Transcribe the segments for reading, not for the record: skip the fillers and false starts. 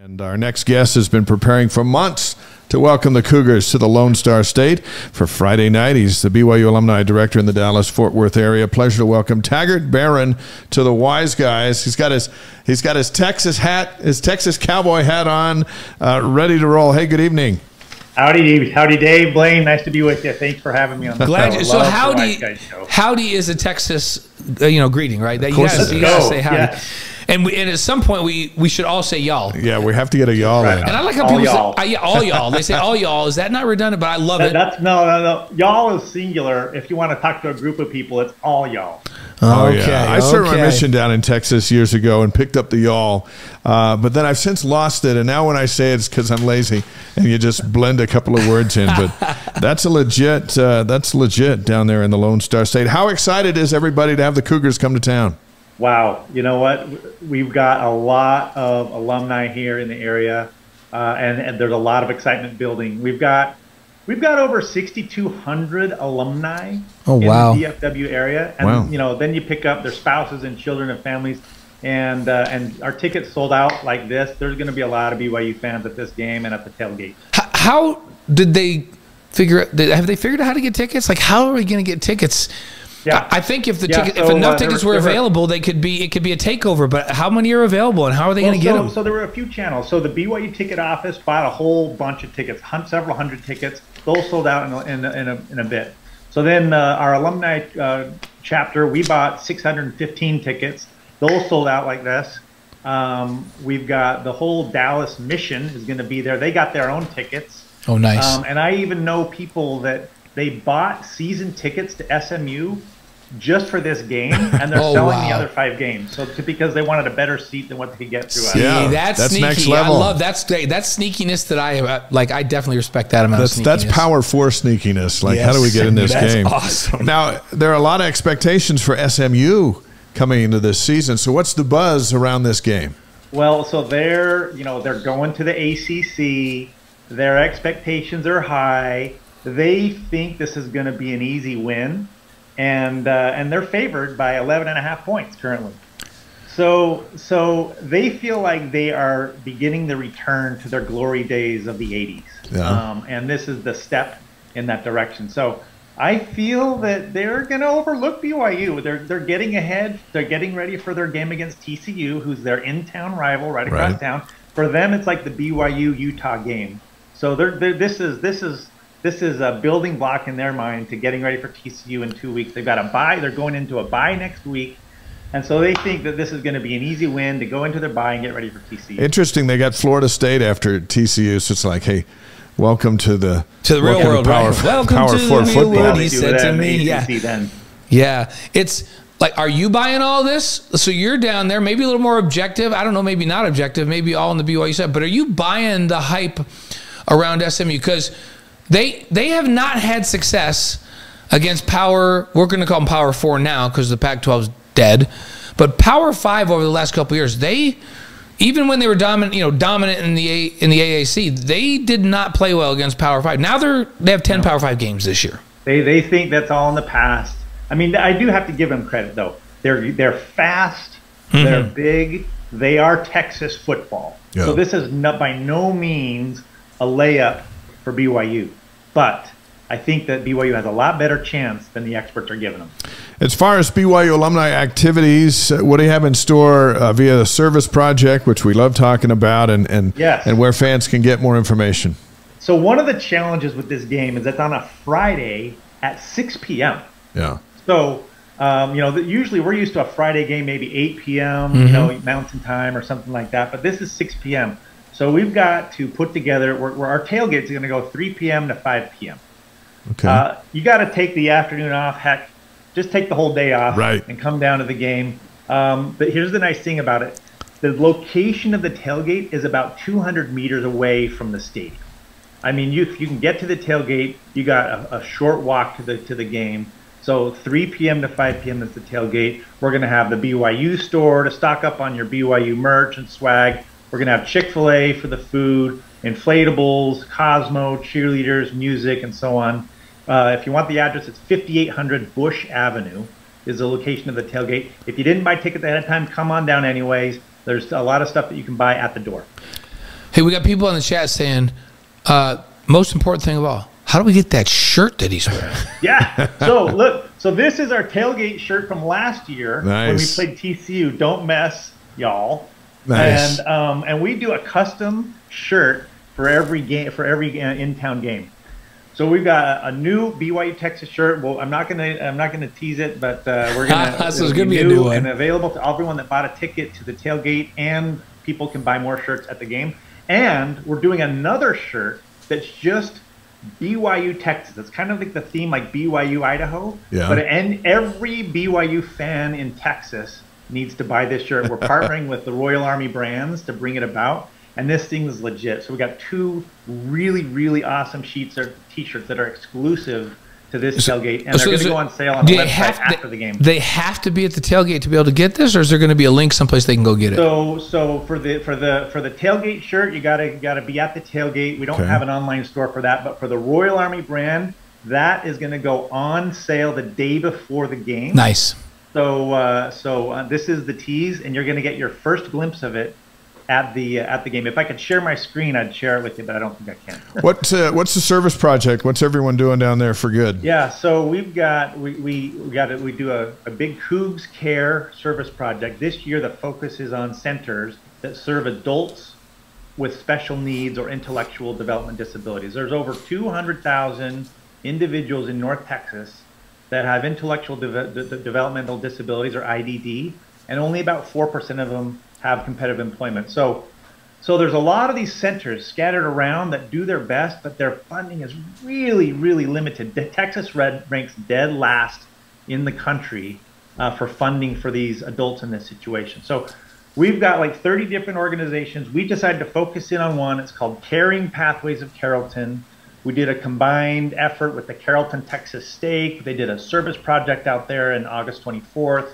And our next guest has been preparing for months to welcome the Cougars to the Lone Star State for Friday night. He's the BYU Alumni Director in the Dallas-Fort Worth area. Pleasure to welcome Taggart Barron to the Wise Guys. He's got his Texas hat, his Texas Cowboy hat on, ready to roll. Hey, good evening. Howdy, Dave, Blaine. Nice to be with you. Thanks for having me on the show. So howdy is a Texas, greeting, right? That you gotta say howdy. Yeah. And at some point we should all say y'all. Yeah, we have to get a y'all in. And I like how people say all y'all. They say all y'all. Is that not redundant? But I love it. No. Y'all is singular. If you want to talk to a group of people, it's all y'all. Okay. I served my mission down in Texas years ago and picked up the y'all, but then I've since lost it. And now when I say it, it's because I'm lazy, and you just blend a couple of words in. But that's legit down there in the Lone Star State. How excited is everybody to have the Cougars come to town? Wow. You know what? We've got a lot of alumni here in the area, and there's a lot of excitement building. We've got over 6,200 alumni in the DFW area, and then you pick up their spouses and children and families, and our tickets sold out like this. There's going to be a lot of BYU fans at this game and at the tailgate. How did they figure? Have they figured out how to get tickets? Like, how are we going to get tickets? Yeah. I think if enough tickets were available, it could be a takeover. But how many are available, and how are they going to get them? So there were a few channels. So the BYU ticket office bought a whole bunch of tickets, several hundred tickets. Those sold out in a bit. So then our alumni chapter, we bought 615 tickets. Those sold out like this. We've got the whole Dallas mission is going to be there. They got their own tickets. Oh, nice. And I even know people that they bought season tickets to SMU just for this game, and they're selling the other 5 games. So because they wanted a better seat than what they could get through us. Yeah, that's sneaky. Next level. I love that's sneakiness that I like. I definitely respect that amount of sneakiness. That's Power 4 sneakiness. Like, how do we get in this game? Awesome. Now, there are a lot of expectations for SMU coming into this season. So what's the buzz around this game? Well, so they're going to the ACC. Their expectations are high. They think this is going to be an easy win, and they're favored by 11.5 points currently. So they feel like they are beginning the return to their glory days of the 80s. Yeah. And this is the step in that direction. So I feel that they're going to overlook BYU. They're getting ahead. They're getting ready for their game against TCU, who's their in-town rival right across town. For them, it's like the BYU Utah game. So this is a building block in their mind to getting ready for TCU in 2 weeks. They've got a bye. They're going into a bye next week. And so they think that this is going to be an easy win to go into their bye and get ready for TCU. Interesting. They got Florida State after TCU. So it's like, hey, welcome to the real world. Welcome to the real world, he said to me. Yeah. It's like, are you buying all this? So you're down there, maybe a little more objective. I don't know, maybe not objective, maybe all on the BYU side. But are you buying the hype around SMU? Because they have not had success against Power. We're going to call them Power 4 now because the Pac-12 is dead. But Power 5 over the last couple of years, even when they were dominant in the AAC, they did not play well against Power 5. Now they have 10 Power 5 games this year. They think that's all in the past. I mean, I do have to give them credit though. They're fast. They're big. They are Texas football. Yeah. So this is by no means a layup for BYU. But I think that BYU has a lot better chance than the experts are giving them. As far as BYU alumni activities, what do you have in store via the service project, which we love talking about, and where fans can get more information? So one of the challenges with this game is it's on a Friday at 6 p.m. Yeah. So, usually we're used to a Friday game, maybe 8 p.m., Mountain Time or something like that. But this is 6 p.m. So we've got to put together where our tailgates are going to go 3 p.m. to 5 p.m. Okay. You got to take the afternoon off. Heck, just take the whole day off and come down to the game. But here's the nice thing about it. The location of the tailgate is about 200 meters away from the stadium. I mean, you can get to the tailgate. You got a short walk to the game. So 3 p.m. to 5 p.m. is the tailgate. We're going to have the BYU store to stock up on your BYU merch and swag. We're going to have Chick-fil-A for the food, inflatables, Cosmo, cheerleaders, music, and so on. If you want the address, it's 5800 Bush Avenue is the location of the tailgate. If you didn't buy tickets ahead of time, come on down anyways. There's a lot of stuff that you can buy at the door. Hey, we got people in the chat saying, most important thing of all, how do we get that shirt that he's wearing? Yeah. So look, so this is our tailgate shirt from last year when we played TCU. Don't mess, y'all. Nice. And we do a custom shirt for every game, for every in-town game. So we've got a new BYU Texas shirt. Well, I'm not gonna tease it, but we're gonna. So it's gonna be a new one and available to everyone that bought a ticket to the tailgate, and people can buy more shirts at the game. And we're doing another shirt that's just BYU Texas. It's kind of like the theme, like BYU Idaho. Yeah. But every BYU fan in Texas needs to buy this shirt. We're partnering with the Royal Army brands to bring it about. And this thing is legit. So we got 2 really, really awesome t-shirts that are exclusive to this tailgate, and they're going to go on sale on the website after the game. They have to be at the tailgate to be able to get this, or is there going to be a link someplace they can go get it? So for the tailgate shirt, you gotta be at the tailgate. We don't have an online store for that, but for the Royal Army brand, that is going to go on sale the day before the game. Nice. So this is the tease, and you're going to get your first glimpse of it at the game. If I could share my screen, I'd share it with you, but I don't think I can. What's the service project? What's everyone doing down there for good? Yeah, so we do a big Cougs Care service project. This year the focus is on centers that serve adults with special needs or intellectual development disabilities. There's over 200,000 individuals in North Texas that have intellectual developmental disabilities, or IDD, and only about 4% of them have competitive employment. So there's a lot of these centers scattered around that do their best, but their funding is really, really limited. Texas ranks dead last in the country for funding for these adults in this situation. So we've got like 30 different organizations. We decided to focus in on one. It's called Caring Pathways of Carrollton. We did a combined effort with the Carrollton Texas Stake. They did a service project out there on August 24th,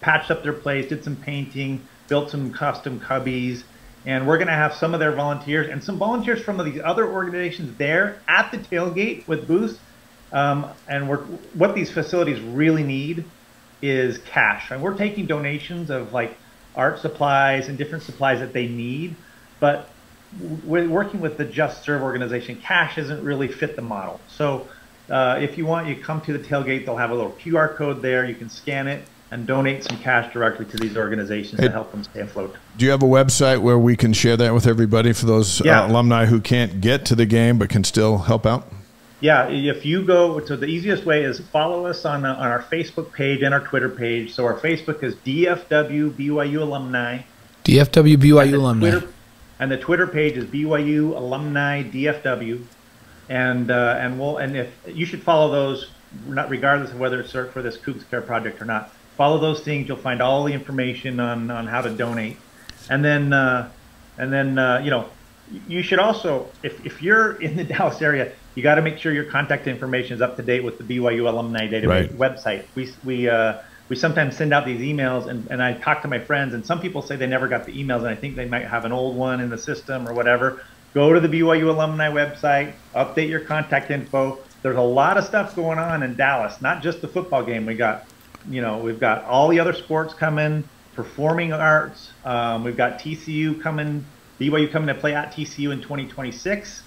patched up their place, did some painting, built some custom cubbies, and we're going to have some of their volunteers and some volunteers from these other organizations there at the tailgate with booths. And what these facilities really need is cash. And we're taking donations of like art supplies and different supplies that they need, but we're working with the Just Serve organization. Cash doesn't really fit the model. So if you want, you come to the tailgate, they'll have a little QR code there. You can scan it and donate some cash directly to these organizations to help them stay afloat. Do you have a website where we can share that with everybody for those alumni who can't get to the game but can still help out? Yeah, if you go to the easiest way is follow us on our Facebook page and our Twitter page. So our Facebook is DFW BYU Alumni. DFW BYU Alumni. And the Twitter page is BYU Alumni DFW. And if you should follow those, regardless of whether it's for this Cougs Care project or not. Follow those things. You'll find all the information on how to donate, and then you know, you should also, if you're in the Dallas area, you got to make sure your contact information is up to date with the BYU Alumni Database website. We sometimes send out these emails, and I talk to my friends, and some people say they never got the emails, and I think they might have an old one in the system or whatever. Go to the BYU Alumni website, update your contact info. There's a lot of stuff going on in Dallas, not just the football game. We've got all the other sports coming, performing arts. We've got TCU coming, BYU coming to play at TCU in 2026.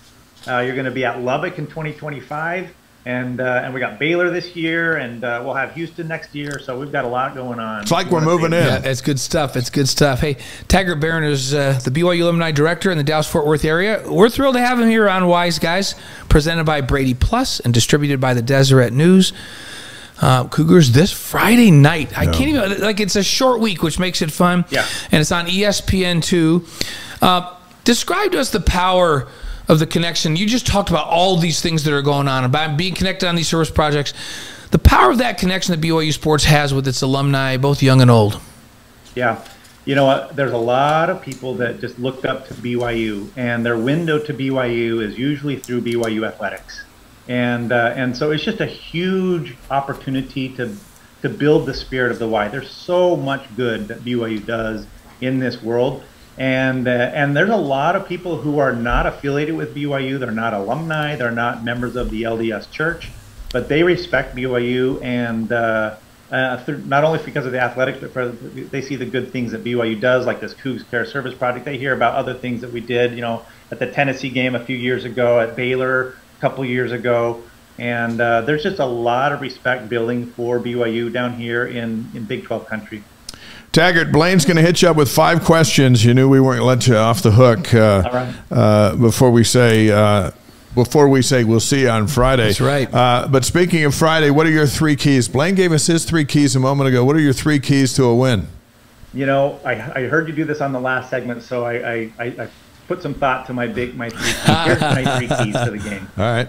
You're going to be at Lubbock in 2025, and we got Baylor this year, and we'll have Houston next year. So we've got a lot going on. It's like we're moving in. Yeah, it's good stuff. It's good stuff. Hey, Taggart Barron is the BYU Alumni Director in the Dallas-Fort Worth area. We're thrilled to have him here on Wise Guys, presented by Brady Plus and distributed by the Deseret News. Cougars this Friday night. I can't even, like, it's a short week, which makes it fun. Yeah. And it's on ESPN2. Describe to us the power of the connection. You just talked about all these things that are going on, about being connected on these service projects. The power of that connection that BYU Sports has with its alumni, both young and old. Yeah. You know what? There's a lot of people that just looked up to BYU, and their window to BYU is usually through BYU athletics. And so it's just a huge opportunity to build the spirit of the Y. There's so much good that BYU does in this world, and there's a lot of people who are not affiliated with BYU. They're not alumni. They're not members of the LDS Church, but they respect BYU, and not only because of the athletics, but they see the good things that BYU does, like this Cougs Care Service Project. They hear about other things that we did, at the Tennessee game a few years ago, at Baylor a couple years ago. And there's just a lot of respect building for BYU down here in Big 12 country. Taggart, Blaine's going to hit you up with 5 questions. You knew we weren't going to let you off the hook All right. before we say we'll see you on Friday. That's right. But speaking of Friday, what are your 3 keys? Blaine gave us his 3 keys a moment ago. What are your 3 keys to a win? I heard you do this on the last segment, so I put some thought to my 3 keys. Here's my 3 keys to the game. All right.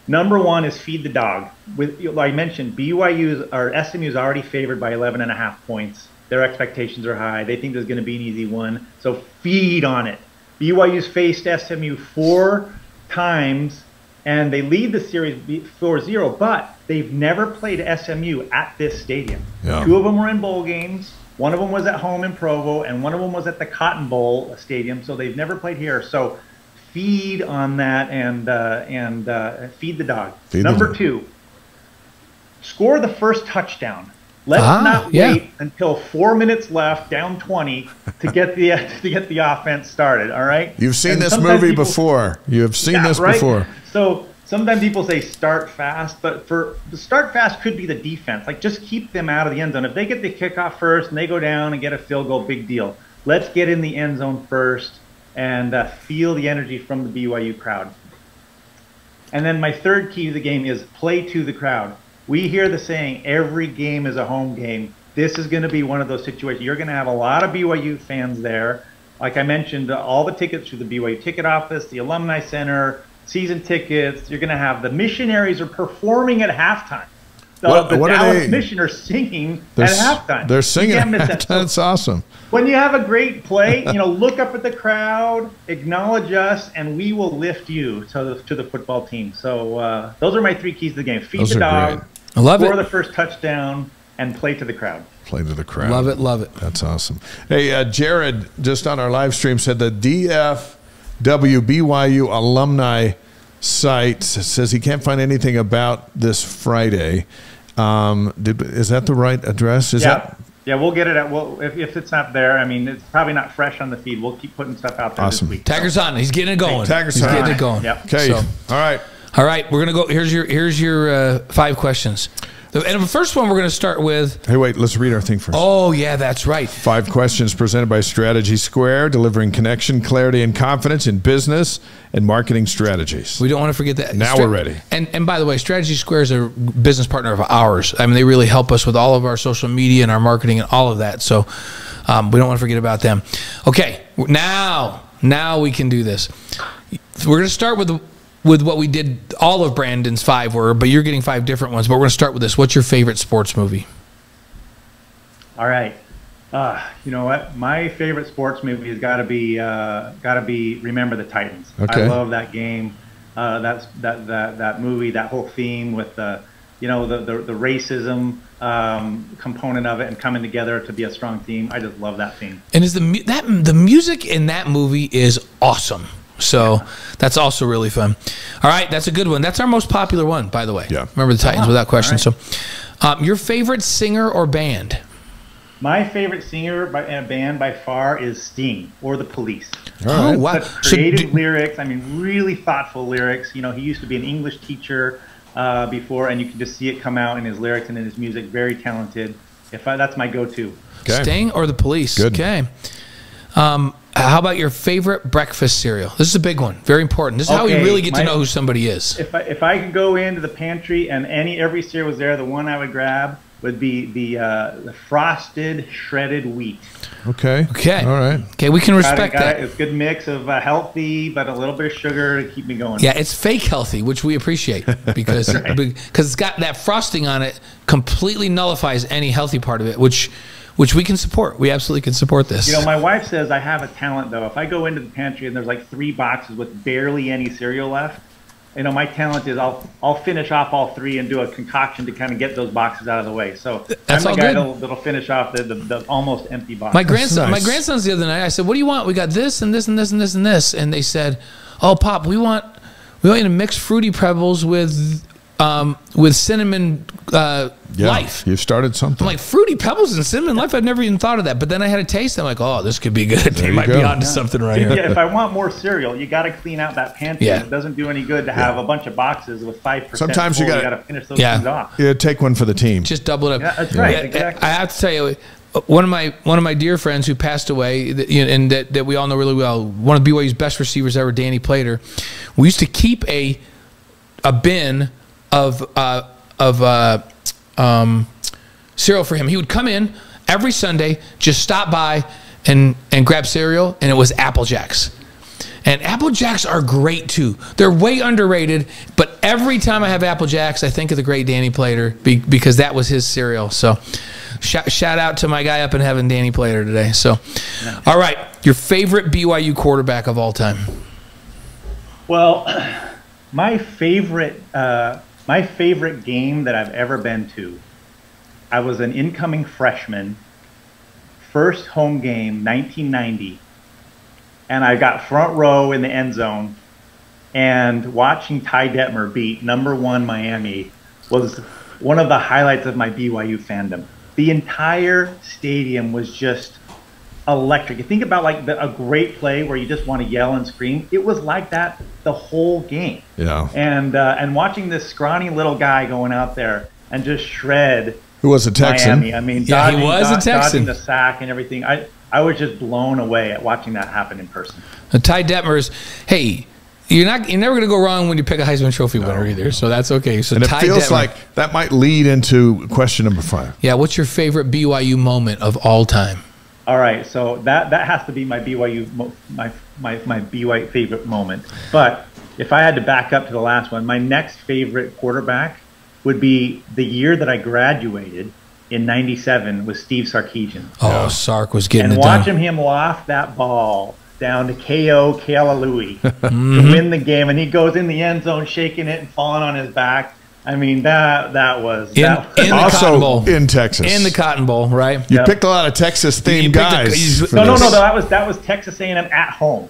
Number 1 is feed the dog. I mentioned SMU is already favored by 11.5 points. Their expectations are high. They think there's going to be an easy one. So feed on it. BYU's faced SMU 4 times, and they lead the series 4-0, but they've never played SMU at this stadium. Yeah. 2 of them were in bowl games. 1 of them was at home in Provo, and 1 of them was at the Cotton Bowl stadium. So they've never played here. So feed on that and feed the dog. Number 2, score the first touchdown. Let's not wait until 4 minutes left, down 20, to get the offense started. All right. You've seen this movie before. You have seen this before. So sometimes people say start fast, but for the start fast could be the defense. Like, just keep them out of the end zone. If they get the kickoff first and they go down and get a field goal, big deal. Let's get in the end zone first and feel the energy from the BYU crowd. And then my 3rd key to the game is play to the crowd. We hear the saying, every game is a home game. This is going to be one of those situations. You're going to have a lot of BYU fans there. Like I mentioned, all the tickets through the BYU ticket office, the Alumni Center, season tickets. You're going to have the missionaries are performing at halftime. The Dallas Mission are singing at halftime. They're singing at halftime. That's awesome. When you have a great play, look up at the crowd, acknowledge us, and we will lift you to the football team. So those are my 3 keys to the game. Feed the dog. Great. I love score the first touchdown, and play to the crowd. Play to the crowd. Love it, love it. That's awesome. Hey, Jared, just on our live stream, said the DFW BYU alumni site says he can't find anything about this Friday. Is that the right address? Yeah, we'll get it at. If it's not there, I mean, it's probably not fresh on the feed. We'll keep putting stuff out there this week. Taggart's on. He's getting it going. Taggart's getting it going. Yep. Okay. So, all right. We're gonna go. Here's your 5 questions. And the first one we're going to start with. Hey, wait, let's read our thing first. Oh, yeah, that's right. 5 questions presented by Strategy Square, delivering connection, clarity, and confidence in business and marketing strategies. We don't want to forget that. Now we're ready. And by the way, Strategy Square is a business partner of ours. I mean, they really help us with all of our social media and our marketing and all of that. So we don't want to forget about them. Okay, now we can do this. We're going to start with what we did. All of Brandon's 5 were, but you're getting 5 different ones. But we're going to start with this. What's your favorite sports movie? All right. You know what? My favorite sports movie has got to be Remember the Titans. Okay. I love that game. That movie, that whole theme with the racism component of it and coming together to be a strong team. I just love that theme. And is the music in that movie is awesome. So that's also really fun. All right, that's a good one. That's our most popular one, by the way. Yeah. Remember the Titans, without question. Right. So, your favorite singer or band? My favorite singer and band by far is Sting or The Police. Oh, wow. Such creative lyrics. I mean, really thoughtful lyrics. You know, he used to be an English teacher before, and you can just see it come out in his lyrics and in his music. Very talented. That's my go-to. Okay. Sting or The Police? Good. Okay. How about your favorite breakfast cereal? This is a big one. Very important. This is how we really get to know who somebody is. If I could go into the pantry and every cereal was there, the one I would grab would be the frosted shredded wheat. Okay. Okay. All right. Okay, we can respect that. It's a good mix of healthy, but a little bit of sugar to keep me going. Yeah, it's fake healthy, which we appreciate because it's got that frosting on it. Completely nullifies any healthy part of it, which we can support. We absolutely can support this. You know, my wife says I have a talent, though. If I go into the pantry and there's like 3 boxes with barely any cereal left, you know, my talent is I'll finish off all 3 and do a concoction to kind of get those boxes out of the way. So that's I'm the guy that'll finish off the almost empty box. My grandson's the other night. I said, "What do you want? We got this and this and this and this and this." And they said, "Oh, Pop, we want you to mix Fruity Pebbles with with cinnamon life. You've started something. I'm like, Fruity Pebbles and cinnamon life. I'd never even thought of that. But then I had a taste. I'm like, oh, this could be good. They might be onto something right here. Yeah, if I want more cereal, you got to clean out that pantry. Yeah. It doesn't do any good to have a bunch of boxes with 5%. Sometimes you got to finish those things off. Yeah, take one for the team. Just double it up. Yeah, that's right. Exactly. I have to tell you, one of my dear friends who passed away, and that we all know really well, one of BYU's best receivers ever, Danny Plater. We used to keep a bin of cereal for him. He would come in every Sunday, just stop by and grab cereal, and it was Apple Jacks. And Apple Jacks are great too. They're way underrated, but every time I have Apple Jacks, I think of the great Danny Plater because that was his cereal. So shout out to my guy up in heaven, Danny Plater, today. So, all right, your favorite BYU quarterback of all time? Well, my favorite game that I've ever been to, I was an incoming freshman, first home game, 1990. And I got front row in the end zone, and watching Ty Detmer beat #1 Miami was one of the highlights of my BYU fandom. The entire stadium was just electric. You think about like a great play where you just want to yell and scream. It was like that the whole game. Yeah. And watching this scrawny little guy going out there and just shred. Who was a Texan? Miami. I mean, he was a Texan. Dodging the sack and everything. I was just blown away at watching that happen in person. Ty Detmer's, hey, you're never going to go wrong when you pick a Heisman Trophy winner either, so that's okay. So and it Ty feels Detmer, like that might lead into question number 5. Yeah, what's your favorite BYU moment of all time? All right, so that has to be my BYU my BYU favorite moment. But if I had to back up to the last one, my next favorite quarterback would be the year that I graduated in '97 with Steve Sarkisian. Oh, Sark was getting and it done. watching him loft that ball down to K.O. Kalalui to win the game, and he goes in the end zone shaking it and falling on his back. I mean, that was in the also Cotton Bowl in Texas. In the Cotton Bowl, right? You picked a lot of Texas-themed guys. No, that was Texas A&M at home.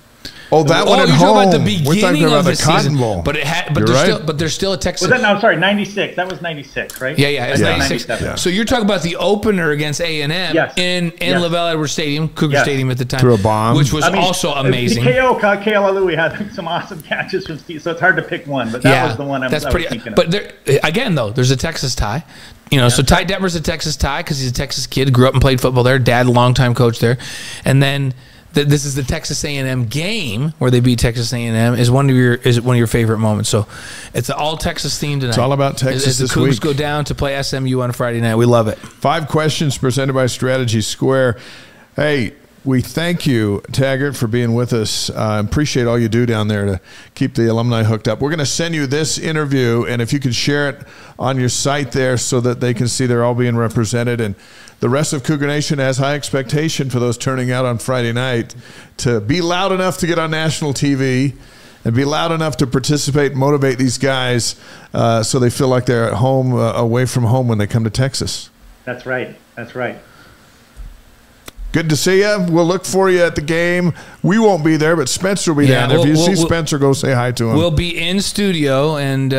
Oh, that one at you're home. Talking about the beginning of the Cotton Bowl. season, but there's still a Texas. Was that? No, I'm sorry, '96. That was '96, right? Yeah, it's '96. Yeah. So you're talking about the opener against A&M in Lavelle Edwards Stadium, Cougar Stadium at the time, through a bomb, which was also amazing. K.O. Kalalui had some awesome catches from Steve, so it's hard to pick one, but that was the one I was thinking of. But again, though, there's a Texas tie. So Ty Detmer's a Texas tie because he's a Texas kid, grew up and played football there. Dad, longtime coach there, and then. This is the Texas A&M game where they beat Texas A&M is one of your favorite moments. So it's an all Texas theme tonight. It's all about Texas as the Cougars go down to play SMU on Friday night. We love it. 5 questions presented by Strategy Square. Hey, we thank you, Taggart, for being with us. Appreciate all you do down there to keep the alumni hooked up. We're going to send you this interview, and if you could share it on your site there so that they can see they're all being represented. And the rest of Cougar Nation has high expectation for those turning out on Friday night to be loud enough to get on national TV and be loud enough to participate, motivate these guys so they feel like they're at home, away from home when they come to Texas. That's right. That's right. Good to see you. We'll look for you at the game. We won't be there, but Spencer will be down there. If you see Spencer, go say hi to him. We'll be in studio and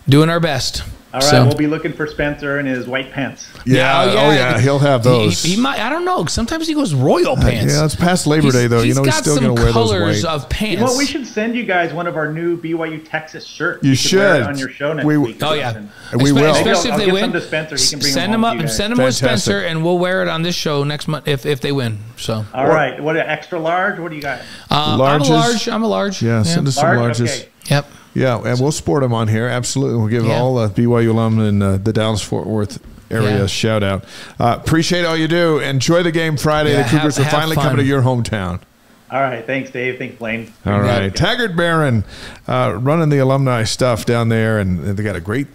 doing our best. All right, we'll be looking for Spencer in his white pants. Yeah, he'll have those. He might. I don't know. Sometimes he goes royal pants. Yeah, it's past Labor Day though. He's still going to wear those white. Colors of pants. Well, we should send you guys one of our new BYU Texas shirts. You should wear it on your show next week. Oh yeah, we will. Especially if they win. To Spencer. He can bring send them up and send them with Spencer, and we'll wear it on this show next month if they win. So. All right. What extra large? What do you got? I'm a large. Yeah, send us some larges. Okay. Yep. Yeah, and we'll sport them on here. Absolutely. We'll give all the BYU alum in the Dallas-Fort Worth area a shout-out. Appreciate all you do. Enjoy the game Friday. The Cougars are finally coming to your hometown. All right. Thanks, Dave. Thanks, Blaine. All right. Taggart Barron running the alumni stuff down there, and they got a great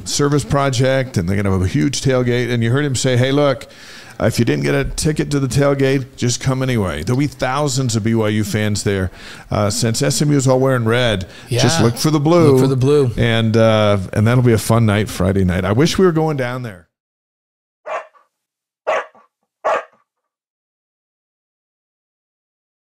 service project, and they're going to have a huge tailgate. And you heard him say, hey, look, if you didn't get a ticket to the tailgate, just come anyway. There'll be thousands of BYU fans there. Since SMU is all wearing red, just look for the blue. Look for the blue. And that'll be a fun night Friday night. I wish we were going down there.